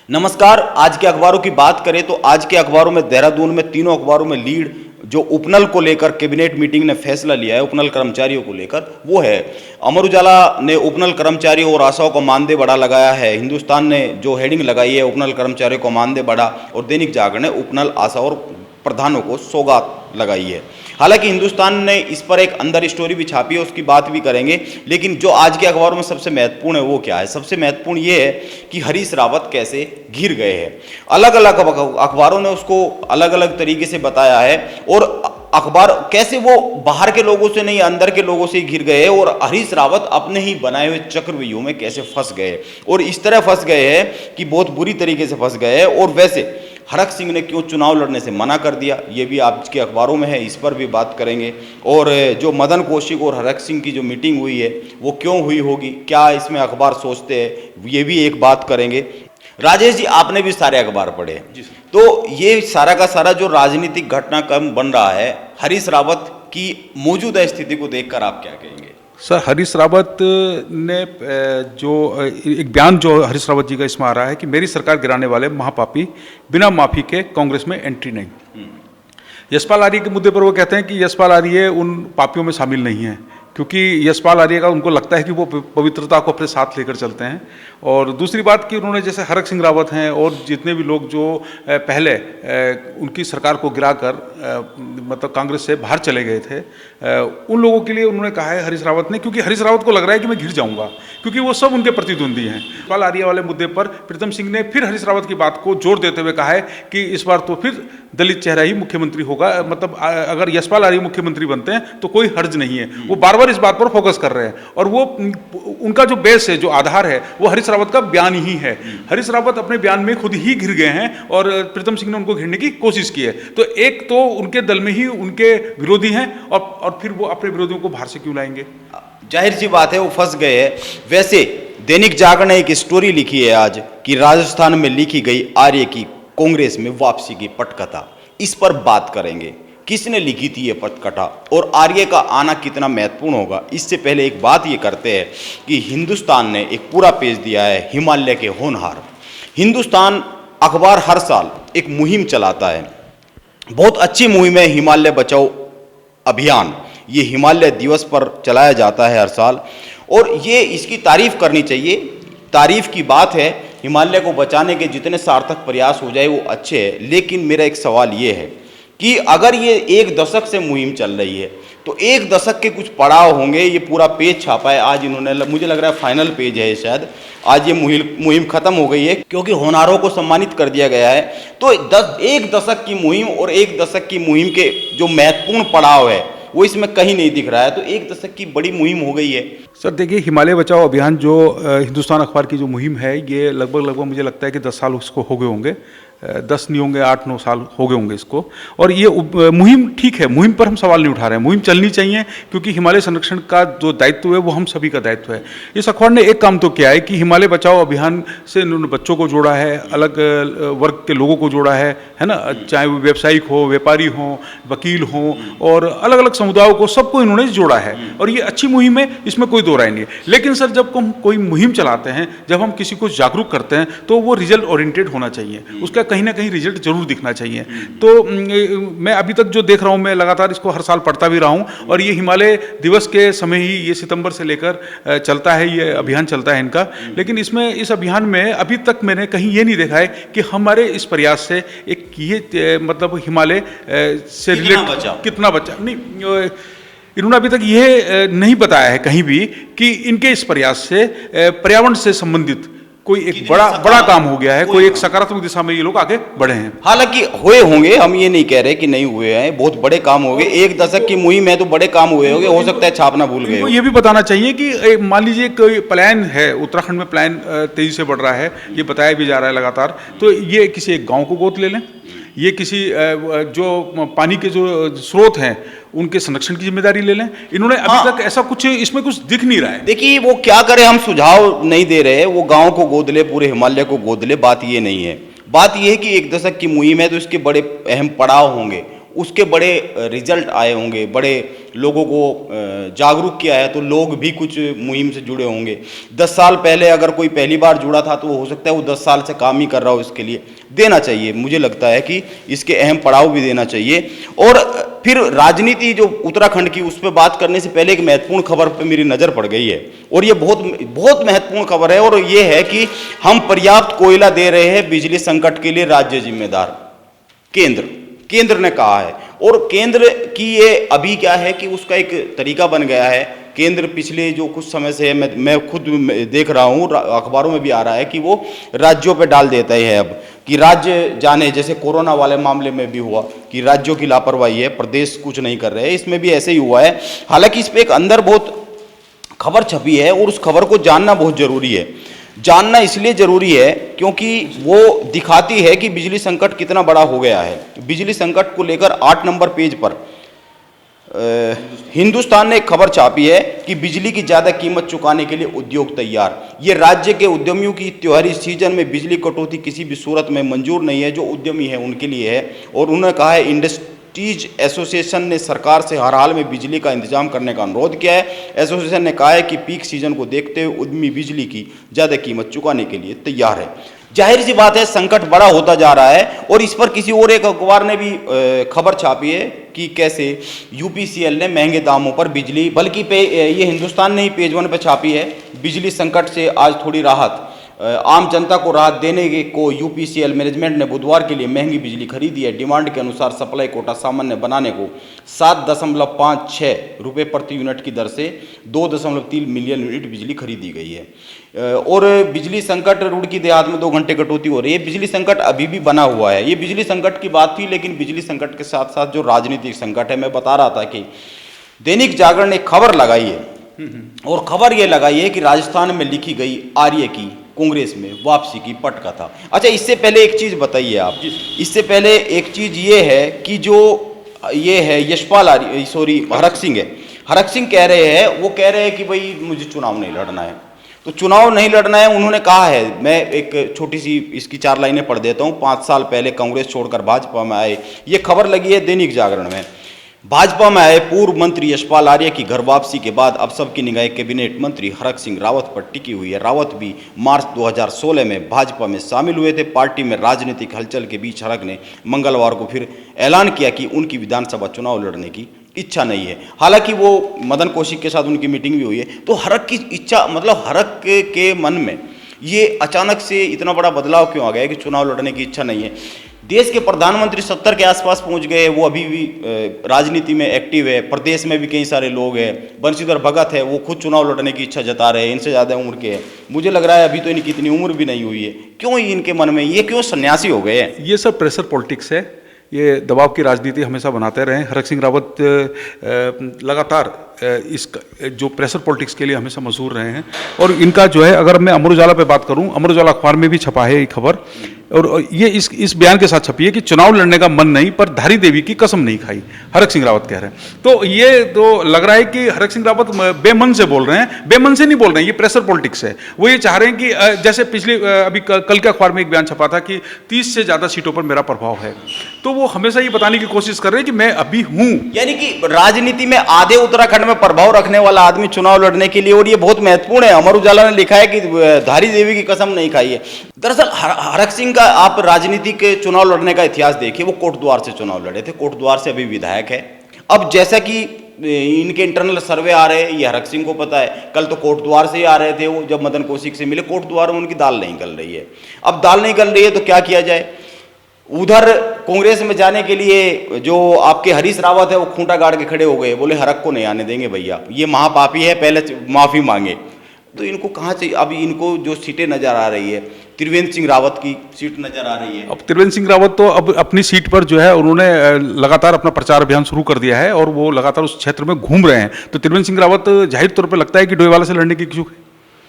नमस्कार। आज के अखबारों की बात करें तो आज के अखबारों में देहरादून में तीनों अखबारों में लीड जो उपनल को लेकर कैबिनेट मीटिंग ने फैसला लिया है उपनल कर्मचारियों को लेकर वो है। अमर उजाला ने उपनल कर्मचारियों और आशाओं को मानदेय बढ़ा लगाया है। हिंदुस्तान ने जो हेडिंग लगाई है उपनल कर्मचारियों को मानदेय बढ़ा और दैनिक जागरण ने उपनल आशा और प्रधानों को सौगात लगाई है। हालांकि हिंदुस्तान ने इस पर एक अंदर स्टोरी भी छापी है, उसकी बात भी करेंगे। लेकिन जो आज के अखबारों में सबसे महत्वपूर्ण है वो क्या है? सबसे महत्वपूर्ण ये है कि हरीश रावत कैसे घिर गए हैं। अलग अलग अखबारों ने उसको अलग अलग तरीके से बताया है और अखबार कैसे वो बाहर के लोगों से नहीं अंदर के लोगों से घिर गए और हरीश रावत अपने ही बनाए हुए चक्रव्यूह में कैसे फंस गए और इस तरह फंस गए हैं कि बहुत बुरी तरीके से फंस गए हैं। और वैसे हरक सिंह ने क्यों चुनाव लड़ने से मना कर दिया, ये भी आज के अखबारों में है, इस पर भी बात करेंगे। और जो मदन कौशिक और हरक सिंह की जो मीटिंग हुई है वो क्यों हुई होगी, क्या इसमें अखबार सोचते हैं, ये भी एक बात करेंगे। राजेश जी, आपने भी सारे अखबार पढ़े, तो ये सारा का सारा जो राजनीतिक घटनाक्रम बन रहा है, हरीश रावत की मौजूदा स्थिति को देखकर आप क्या कहेंगे? सर, हरीश रावत ने जो एक बयान जो हरीश रावत जी का इसमें आ रहा है कि मेरी सरकार गिराने वाले महापापी बिना माफी के कांग्रेस में एंट्री नहीं। यशपाल आर्य के मुद्दे पर वो कहते हैं कि यशपाल आर्य उन पापियों में शामिल नहीं है क्योंकि यशपाल आर्य का उनको लगता है कि वो पवित्रता को अपने साथ लेकर चलते हैं। और दूसरी बात कि उन्होंने जैसे हरक सिंह रावत हैं और जितने भी लोग जो पहले उनकी सरकार को गिराकर मतलब कांग्रेस से बाहर चले गए थे, उन लोगों के लिए उन्होंने कहा है हरीश रावत ने, क्योंकि हरीश रावत को लग रहा है कि मैं घिर जाऊंगा क्योंकि वो सब उनके प्रतिद्वंदी हैं। यशपाल आर्य वाले मुद्दे पर प्रीतम सिंह ने फिर हरीश रावत की बात को जोर देते हुए कहा है कि इस बार तो फिर दलित चेहरा ही मुख्यमंत्री होगा, मतलब अगर यशपाल आर्य मुख्यमंत्री बनते हैं तो कोई हर्ज नहीं है। वो बार बार इस बात पर फोकस कर रहे हैं और वो उनका जो बेस है, जो आधार है, वो हरीश रावत का बयान ही है। हरीश रावत अपने बयान में खुद ही घिर गए हैं और प्रीतम सिंह ने उनको घिरने की कोशिश की है। तो एक तो उनके दल में ही उनके विरोधी हैं और फिर वो अपने विरोधियों को बाहर से क्यों लाएंगे? जाहिर सी बात है वो फंस गए हैं। वैसे दैनिक जागरण ने एक स्टोरी लिखी है आज कि राजस्थान में लिखी गई आर्य की कांग्रेस में वापसी की पटकथा, इस पर बात करेंगे। किसने लिखी थी ये पटकथा और आर्य का आना कितना महत्वपूर्ण होगा? इससे पहले एक बात ये करते हैं कि हिंदुस्तान ने एक पूरा पेज दिया है हिमालय के होनहार। हिंदुस्तान अखबार हर साल एक मुहिम चलाता है, बहुत अच्छी मुहिम है हिमालय बचाओ अभियान। ये हिमालय दिवस पर चलाया जाता है हर साल और ये इसकी तारीफ करनी चाहिए। तारीफ की बात है, हिमालय को बचाने के जितने सार्थक प्रयास हो जाए वो अच्छे हैं। लेकिन मेरा एक सवाल ये है कि अगर ये एक दशक से मुहिम चल रही है तो एक दशक के कुछ पड़ाव होंगे। ये पूरा पेज छापा है आज इन्होंने, मुझे लग रहा है फाइनल पेज है शायद, आज ये मुहिम खत्म हो गई है क्योंकि होनहारों को सम्मानित कर दिया गया है। तो एक दशक की मुहिम और एक दशक की मुहिम के जो महत्वपूर्ण पड़ाव है वो इसमें कहीं नहीं दिख रहा है। तो एक दशक की बड़ी मुहिम हो गई है। सर देखिए, हिमालय बचाओ अभियान जो हिंदुस्तान अखबार की जो मुहिम है, ये लगभग मुझे लगता है कि 10 साल उसको हो गए होंगे, 10 नहीं होंगे, 8-9 साल हो गए होंगे इसको। और ये मुहिम ठीक है, मुहिम पर हम सवाल नहीं उठा रहे हैं, मुहिम चलनी चाहिए क्योंकि हिमालय संरक्षण का जो दायित्व है वो हम सभी का दायित्व है। इस अखबार ने एक काम तो किया है कि हिमालय बचाओ अभियान से उन्होंने बच्चों को जोड़ा है, अलग वर्ग के लोगों को जोड़ा है ना, चाहे वो व्यवसायिक हो, व्यापारी हो, वकील हो और अलग अलग समुदायों को, सबको इन्होंने जोड़ा है और ये अच्छी मुहिम है, इसमें कोई दो राय नहीं है। लेकिन सर, जब हम कोई मुहिम चलाते हैं, जब हम किसी को जागरूक करते हैं तो वो रिजल्ट ओरिएंटेड होना चाहिए, उसका कहीं ना कहीं रिजल्ट जरूर दिखना चाहिए। तो मैं अभी तक जो देख रहा हूँ, मैं लगातार इसको हर साल पढ़ता भी रहा हूँ और ये हिमालय दिवस के समय ही, ये सितंबर से लेकर चलता है, ये अभियान चलता है इनका। लेकिन इसमें इस अभियान में अभी तक मैंने कहीं ये नहीं देखा है कि हमारे इस प्रयास से एक ये मतलब हिमालय से रिलेट कितना बचा, नहीं, इन्होंने अभी तक ये नहीं बताया है कहीं भी कि इनके इस प्रयास से पर्यावरण से संबंधित कोई एक बड़ा काम हो गया है, कोई एक सकारात्मक दिशा में ये लोग आगे बढ़े हैं। हालांकि हुए होंगे, हम ये नहीं कह रहे कि नहीं हुए हैं, बहुत बड़े काम हो गए। एक दशक की मुहिम है तो बड़े काम हुए होंगे, हो सकता है छापना भूल गए। ये भी बताना चाहिए कि मान लीजिए कोई प्लान है, उत्तराखंड में प्लान तेजी से बढ़ रहा है, ये बताया भी जा रहा है लगातार, तो ये किसी एक गाँव को गोद ले लें, ये किसी जो पानी के जो स्रोत हैं उनके संरक्षण की जिम्मेदारी ले लें। इन्होंने अभी तक ऐसा कुछ, इसमें कुछ दिख नहीं रहा है। देखिए वो क्या करे, हम सुझाव नहीं दे रहे, वो गांव को गोद ले, पूरे हिमालय को गोद ले, बात ये नहीं है। बात ये है कि एक दशक की मुहिम है तो इसके बड़े अहम पड़ाव होंगे, उसके बड़े रिजल्ट आए होंगे, बड़े लोगों को जागरूक किया है, तो लोग भी कुछ मुहिम से जुड़े होंगे। 10 साल पहले अगर कोई पहली बार जुड़ा था तो हो सकता है वो 10 साल से काम ही कर रहा हो। इसके लिए देना चाहिए, मुझे लगता है कि इसके अहम पड़ाव भी देना चाहिए। और फिर राजनीति जो उत्तराखंड की, उस पर बात करने से पहले एक महत्वपूर्ण खबर पे मेरी नज़र पड़ गई है, और ये बहुत बहुत महत्वपूर्ण खबर है, और ये है कि हम पर्याप्त कोयला दे रहे हैं, बिजली संकट के लिए राज्य जिम्मेदार। केंद्र ने कहा है, और केंद्र की ये अभी क्या है कि उसका एक तरीका बन गया है। केंद्र पिछले जो कुछ समय से मैं खुद देख रहा हूँ, अखबारों में भी आ रहा है कि वो राज्यों पे डाल देता है अब, कि राज्य जाने, जैसे कोरोना वाले मामले में भी हुआ कि राज्यों की लापरवाही है, प्रदेश कुछ नहीं कर रहे हैं, इसमें भी ऐसे ही हुआ है। हालांकि इस पर एक अंदर बहुत खबर छपी है, और उस खबर को जानना बहुत जरूरी है। जानना इसलिए जरूरी है क्योंकि वो दिखाती है कि बिजली संकट कितना बड़ा हो गया है। बिजली संकट को लेकर 8 नंबर पेज पर हिंदुस्तान ने एक खबर छापी है कि बिजली की ज्यादा कीमत चुकाने के लिए उद्योग तैयार। ये राज्य के उद्यमियों की त्योहारी सीजन में बिजली कटौती किसी भी सूरत में मंजूर नहीं है। जो उद्यमी है उनके लिए है, और उन्होंने कहा है इंडस्ट्रीज एसोसिएशन ने सरकार से हर हाल में बिजली का इंतजाम करने का अनुरोध किया है। एसोसिएशन ने कहा है कि पीक सीजन को देखते हुए उद्यमी बिजली की ज्यादा कीमत चुकाने के लिए तैयार है। जाहिर सी बात है, संकट बड़ा होता जा रहा है, और इस पर किसी और एक अखबार ने भी खबर छापी है कि कैसे यूपीसीएल ने महंगे दामों पर बिजली, बल्कि ये हिंदुस्तान ने ही पेज 1 पे छापी है, बिजली संकट से आज थोड़ी राहत। आम जनता को राहत देने को यूपीसीएल मैनेजमेंट ने बुधवार के लिए महंगी बिजली खरीदी है। डिमांड के अनुसार सप्लाई कोटा सामान्य बनाने को 7.56 रुपये प्रति यूनिट की दर से 2.3 मिलियन यूनिट बिजली खरीदी गई है। और बिजली संकट, रुड़की देहात में 2 घंटे कटौती हो रही है। बिजली संकट अभी भी बना हुआ है। ये बिजली संकट की बात थी, लेकिन बिजली संकट के साथ साथ जो राजनीतिक संकट है, मैं बता रहा था कि दैनिक जागरण ने खबर लगाई है, और खबर ये लगाई है कि राजस्थान में लिखी गई आर्य की कांग्रेस में वापसी की पटकथा। अच्छा, इससे पहले एक चीज बताइए आप, इससे पहले एक चीज ये है कि जो ये है यशपाल आर्य, सॉरी हरक सिंह है, हरक सिंह कह रहे हैं, वो कह रहे हैं कि भाई मुझे चुनाव नहीं लड़ना है। तो चुनाव नहीं लड़ना है, उन्होंने कहा है, मैं एक छोटी सी इसकी 4 लाइनें पढ़ देता हूँ। 5 साल पहले कांग्रेस छोड़कर भाजपा में आए, ये खबर लगी है दैनिक जागरण में। भाजपा में आए पूर्व मंत्री यशपाल आर्य की घर वापसी के बाद अब सबकी निगाहें कैबिनेट मंत्री हरक सिंह रावत पर टिकी हुई है। रावत भी मार्च 2016 में भाजपा में शामिल हुए थे। पार्टी में राजनीतिक हलचल के बीच हरक ने मंगलवार को फिर ऐलान किया कि उनकी विधानसभा चुनाव लड़ने की इच्छा नहीं है। हालांकि वो मदन कौशिक के साथ उनकी मीटिंग भी हुई है। तो हरक की इच्छा, मतलब हरक के मन में ये अचानक से इतना बड़ा बदलाव क्यों आ गया कि चुनाव लड़ने की इच्छा नहीं है। देश के प्रधानमंत्री 70 के आसपास पहुंच गए, वो अभी भी राजनीति में एक्टिव है। प्रदेश में भी कई सारे लोग हैं। बंशीधर भगत है, वो खुद चुनाव लड़ने की इच्छा जता रहे हैं, इनसे ज़्यादा उम्र के हैं। मुझे लग रहा है अभी तो इनकी इतनी उम्र भी नहीं हुई है। क्यों इनके मन में ये, क्यों सन्यासी हो गए हैं? ये सब प्रेशर पॉलिटिक्स है, ये दबाव की राजनीति हमेशा बनाते रहे। हरक सिंह रावत लगातार इस जो प्रेशर पॉलिटिक्स के लिए हमेशा मशहूर रहे हैं। और इनका जो है, अगर मैं अमर उजाला पे बात करूं, अमर उजाला अखबार में भी छपा है ये खबर, और ये इस बयान के साथ छपी है कि चुनाव लड़ने का मन नहीं, पर धारी देवी की कसम नहीं खाई, हरक सिंह रावत कह रहे हैं। तो ये तो लग रहा है कि हरक सिंह रावत बेमन से बोल रहे हैं। बेमन से नहीं बोल रहे हैं, ये प्रेशर पॉलिटिक्स है। वो ये चाह रहे हैं कि जैसे पिछले अभी कल के अखबार में एक बयान छपा था कि 30 से ज़्यादा सीटों पर मेरा प्रभाव है। तो वो हमेशा ये बताने की कोशिश कर रहे हैं कि मैं अभी हूँ, यानी कि राजनीति में आधे उत्तराखंड में प्रभाव रखने वाला आदमी चुनाव लड़ने के लिए, और ये बहुत महत्वपूर्ण है। अमर उजाला ने लिखा है कि धारी देवी की कसम नहीं खाई है। दरअसल हरक सिंह का आप राजनीति के चुनाव लड़ने का इतिहास देखिए। वो कोटद्वार से चुनाव लड़े थे, कोटद्वार से अभी विधायक है। अब जैसा कि इनके इंटरनल सर्वे आ रहे हैं, ये हरक सिंह को पता है। कल तो कोटद्वार से ही आ रहे थे वो, जब मदन कौशिक से मिले। कोटद्वार में उनकी दाल नहीं गल रही है। अब दाल नहीं गल रही है तो क्या किया जाए? उधर कांग्रेस में जाने के लिए जो आपके हरीश रावत है, वो खूंटा गाड़ के खड़े हो गए, बोले हरक को नहीं आने देंगे भैया, ये महापापी है, पहले माफी मांगे। तो इनको कहाँ से, अब इनको जो सीटें नजर आ रही है, त्रिवेंद्र सिंह रावत की सीट नजर आ रही है। अब त्रिवेंद्र सिंह रावत तो अब अपनी सीट पर जो है उन्होंने लगातार अपना प्रचार अभियान शुरू कर दिया है, और वो लगातार उस क्षेत्र में घूम रहे हैं। तो त्रिवेंद्र सिंह रावत जाहिर तौर पर लगता है कि डोईवाला से लड़ने की इच्छुक है।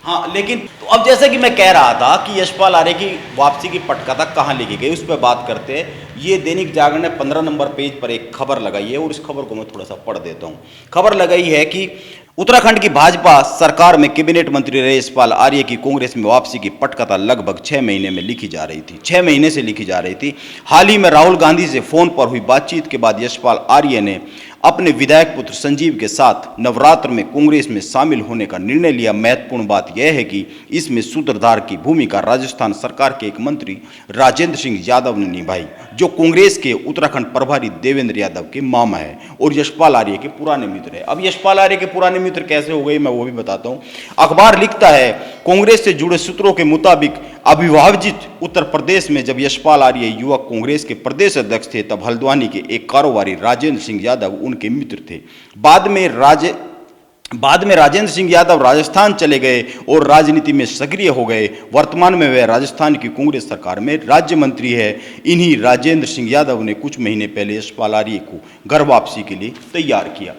हाँ, लेकिन तो अब जैसे कि मैं कह रहा था कि यशपाल आर्य की वापसी की पटकथा कहाँ लिखी गई, उस पर बात करते हैं। ये दैनिक जागरण ने 15 नंबर पेज पर एक खबर लगाई है, और इस खबर को मैं थोड़ा सा पढ़ देता हूँ। खबर लगाई है कि उत्तराखंड की भाजपा सरकार में कैबिनेट मंत्री रहे यशपाल आर्य की कांग्रेस में वापसी की पटकथा लगभग 6 महीने में लिखी जा रही थी। 6 महीने से लिखी जा रही थी। हाल ही में राहुल गांधी से फोन पर हुई बातचीत के बाद यशपाल आर्य ने अपने विधायक पुत्र संजीव के साथ नवरात्र में कांग्रेस में शामिल होने का निर्णय लिया। महत्वपूर्ण बात यह है कि इसमें सूत्रधार की भूमिका राजस्थान सरकार के एक मंत्री राजेंद्र सिंह यादव ने निभाई, जो कांग्रेस के उत्तराखंड प्रभारी देवेंद्र यादव के मामा है और यशपाल आर्य के पुराने मित्र है। अब यशपाल आर्य के पुराने मित्र कैसे हो गए, मैं वो भी बताता हूं। अखबार लिखता है, कांग्रेस से जुड़े सूत्रों के मुताबिक अविभाजित उत्तर प्रदेश में जब यशपाल आर्य युवक कांग्रेस के प्रदेश अध्यक्ष थे, तब हल्द्वानी के एक कारोबारी राजेंद्र सिंह यादव उनके मित्र थे। बाद में राजेंद्र सिंह यादव राजस्थान चले गए और राजनीति में सक्रिय हो गए। वर्तमान में वे राजस्थान की कांग्रेस सरकार में राज्य मंत्री है। इन्हीं राजेंद्र सिंह यादव ने कुछ महीने पहले यशपाल आर्य को घर वापसी के लिए तैयार किया।